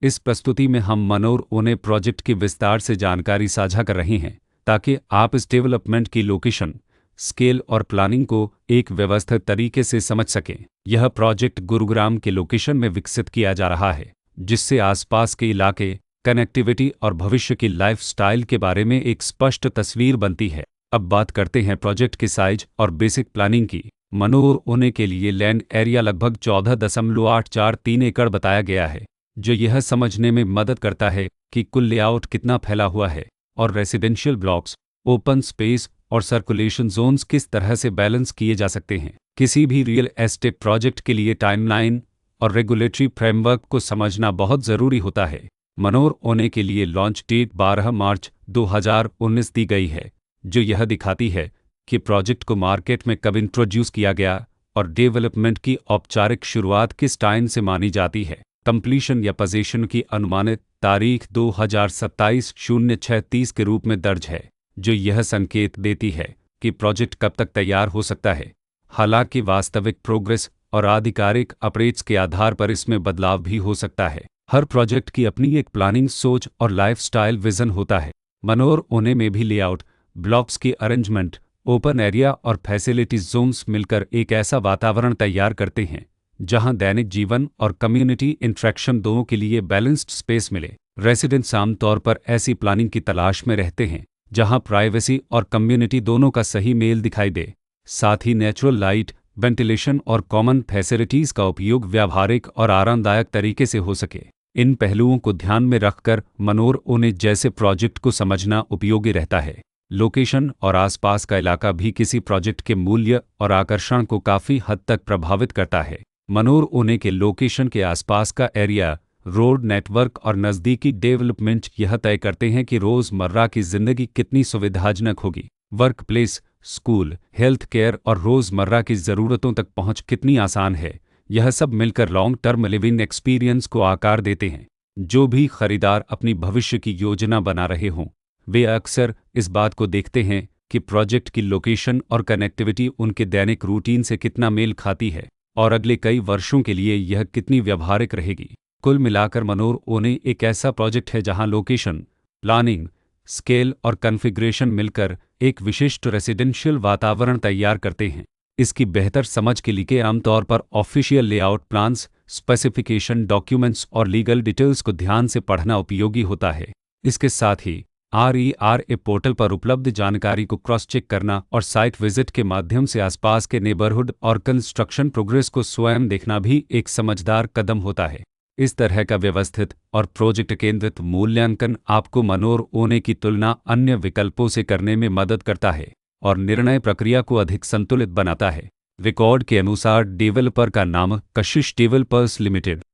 इस प्रस्तुति में हम मनोर ओने प्रोजेक्ट की विस्तार से जानकारी साझा कर रहे हैं ताकि आप इस डेवलपमेंट की लोकेशन, स्केल और प्लानिंग को एक व्यवस्थित तरीके से समझ सकें। यह प्रोजेक्ट गुरुग्राम के लोकेशन में विकसित किया जा रहा है, जिससे आसपास के इलाके, कनेक्टिविटी और भविष्य की लाइफस्टाइल के बारे में एक स्पष्ट तस्वीर बनती है। अब बात करते हैं प्रोजेक्ट के साइज और बेसिक प्लानिंग की। मनोर ओने के लिए लैंड एरिया लगभग 14.843 एकड़ बताया गया है, जो यह समझने में मदद करता है कि कुल लेआउट कितना फैला हुआ है और रेसिडेंशियल ब्लॉक्स, ओपन स्पेस और सर्कुलेशन जोन्स किस तरह से बैलेंस किए जा सकते हैं। किसी भी रियल एस्टेट प्रोजेक्ट के लिए टाइमलाइन और रेगुलेटरी फ्रेमवर्क को समझना बहुत ज़रूरी होता है। मनोर ओने के लिए लॉन्च डेट 12 मार्च 2019 दी गई है, जो यह दिखाती है कि प्रोजेक्ट को मार्केट में कब इंट्रोड्यूस किया गया और डेवलपमेंट की औपचारिक शुरुआत किस टाइम से मानी जाती है। कंप्लीशन या पोजीशन की अनुमानित तारीख 2027/06/30 के रूप में दर्ज है, जो यह संकेत देती है कि प्रोजेक्ट कब तक तैयार हो सकता है। हालांकि वास्तविक प्रोग्रेस और आधिकारिक अपडेट्स के आधार पर इसमें बदलाव भी हो सकता है। हर प्रोजेक्ट की अपनी एक प्लानिंग सोच और लाइफस्टाइल विजन होता है। मनोर ओने में भी लेआउट, ब्लॉक्स की अरेंजमेंट, ओपन एरिया और फैसिलिटीज जोन्स मिलकर एक ऐसा वातावरण तैयार करते हैं जहां दैनिक जीवन और कम्युनिटी इंटरेक्शन दोनों के लिए बैलेंस्ड स्पेस मिले। रेसिडेंट्स आमतौर पर ऐसी प्लानिंग की तलाश में रहते हैं जहां प्राइवेसी और कम्युनिटी दोनों का सही मेल दिखाई दे। साथ ही नेचुरल लाइट, वेंटिलेशन और कॉमन फैसिलिटीज का उपयोग व्यावहारिक और आरामदायक तरीके से हो सके। इन पहलुओं को ध्यान में रखकर मनोर ओने जैसे प्रोजेक्ट को समझना उपयोगी रहता है। लोकेशन और आसपास का इलाका भी किसी प्रोजेक्ट के मूल्य और आकर्षण को काफ़ी हद तक प्रभावित करता है। मनोर ओने के लोकेशन के आसपास का एरिया, रोड नेटवर्क और नज़दीकी डेवलपमेंट यह तय करते हैं कि रोज़मर्रा की ज़िंदगी कितनी सुविधाजनक होगी। Work place, school, health care और रोज़मर्रा की ज़रूरतों तक पहुंच कितनी आसान है। यह सब मिलकर लॉन्ग टर्म लिविंग एक्सपीरियंस को आकार देते हैं। जो भी खरीदार अपनी भविष्य की योजना बना रहे हों, वे अक्सर इस बात को देखते हैं कि प्रोजेक्ट की लोकेशन और कनेक्टिविटी उनके दैनिक रूटीन से कितना मेल खाती है और अगले कई वर्षों के लिए यह कितनी व्यावहारिक रहेगी। कुल मिलाकर मनोर ओने एक ऐसा प्रोजेक्ट है जहां लोकेशन, प्लानिंग, स्केल और कॉन्फ़िगरेशन मिलकर एक विशिष्ट रेसिडेंशियल वातावरण तैयार करते हैं। इसकी बेहतर समझ के लिए आमतौर पर official layout plans, specification documents और लीगल डिटेल्स को ध्यान से पढ़ना उपयोगी होता है। इसके साथ ही RERA पोर्टल पर उपलब्ध जानकारी को क्रॉस चेक करना और साइट विजिट के माध्यम से आसपास के नेबरहुड और कंस्ट्रक्शन प्रोग्रेस को स्वयं देखना भी एक समझदार कदम होता है। इस तरह का व्यवस्थित और प्रोजेक्ट केंद्रित मूल्यांकन आपको मनोर ओने की तुलना अन्य विकल्पों से करने में मदद करता है और निर्णय प्रक्रिया को अधिक संतुलित बनाता है। रिकॉर्ड के अनुसार डेवलपर का नाम कशिश डेवलपर्स लिमिटेड